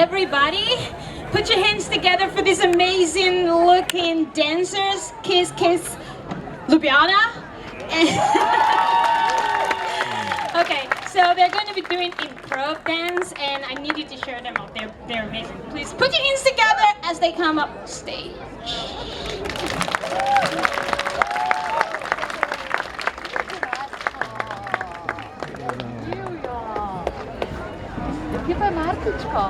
everybody, put your hands together for these amazing looking dancers, KIZZ KISS Ljubljana. Okay, so they're going to be doing improv dance, and I need you to share them out. They're amazing. Please put your hands together as they come up stage. Gdje je Martičko?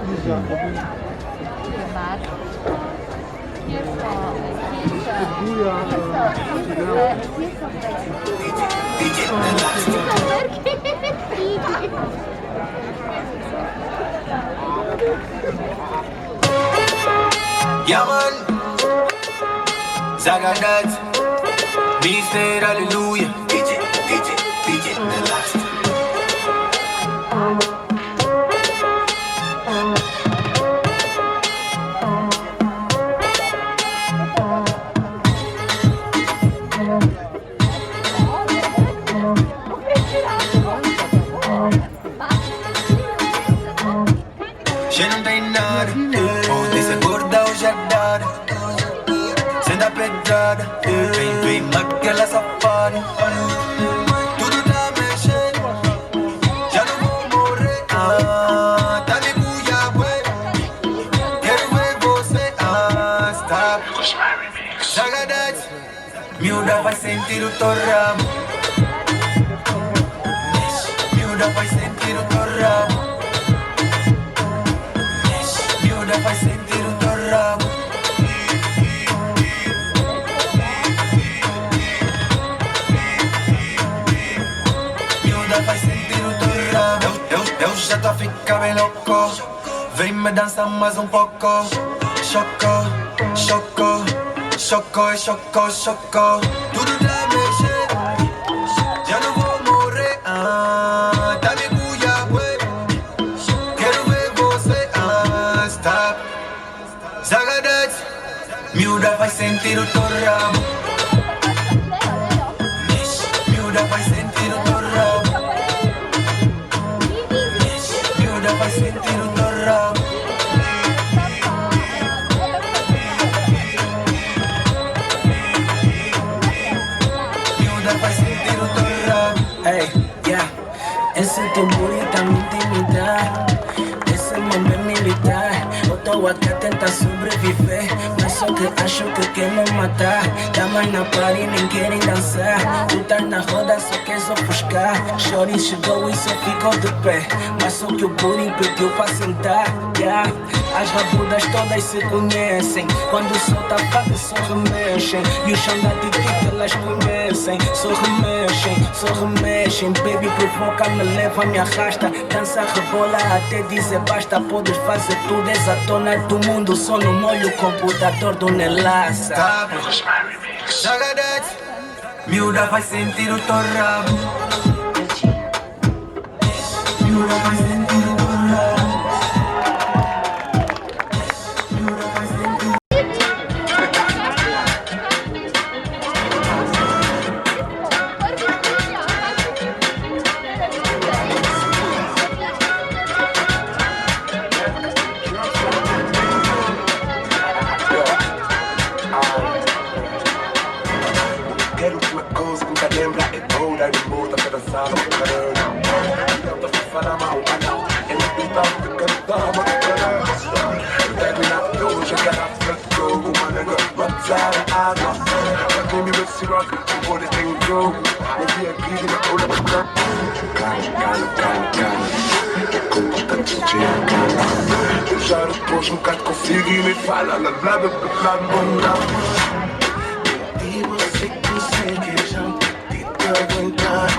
Gdje je Martičko? Gdje smo ekipa? Ja man, zagadat, mister halleluja. DJ, the last. Je não tem nada, onde se acorda hoje é dada. Senta pedrada, vem naquela safada. Tudo tá mexendo, já não vou morrer. Tá de buia, ué. Quero ver você, stop. Saudades, miúda vai sentir o teu rabo. Miúda vai sentir o teu rabo. Vai sentir o teu rabo. Miúda vai sentir o teu rabo. Eu já tô a ficar bem louco. Vem me dançar mais um pouco. Choco, choco, choco, choco, choco. Tudo tá mexendo, já não vou morrer. Tá me buia, ué. Quero ver você, stop. Saudades, miúda vai sentir o teu rabo. Miúda vai sentir o teu rabo. Miúda vai sentir o teu rabo. Miúda vai sentir o teu rabo. Hey, yeah, esse teu bonita me intimidar. Esse nome é militar. Eu tô aqui a tentar sobreviver, mas só que acho que quer me matar. Damas na party nem querem dançar. Tu tá na roda, só queres ofuscar. Shorty chegou e só ficou de pé, mas só que o booty pediu pra sentar. Yeah. As rabudas todas se conhecem. Quando solta a faca só remexem. E o chão da titi elas conhecem. Só remexem. Baby provoca, me leva, me arrasta. Dança, rebola até dizer basta. Podes fazer tudo, és a dona do mundo. Só no molho o computador do Nelaça. Saudades, miúda vai sentir o teu rabo. Miúda vai sentir o teu rabo. Quero tua coisa que me lembra é toda e muda para dançar no caramba. Não tô falando mal, não. É no pintal que quero dar uma caramba. Eu pego na tua, chegar na frente do jogo, uma nega, batalha a água. Pra quem me vê se rock, eu vou ter um jogo. Eu vi aqui na olha pra cá. Calma. Como tanto dia, calma. Eu já não trouxe um bocado consigo e me fala, blá blá blá blá blá. E você consegue já te aguentar.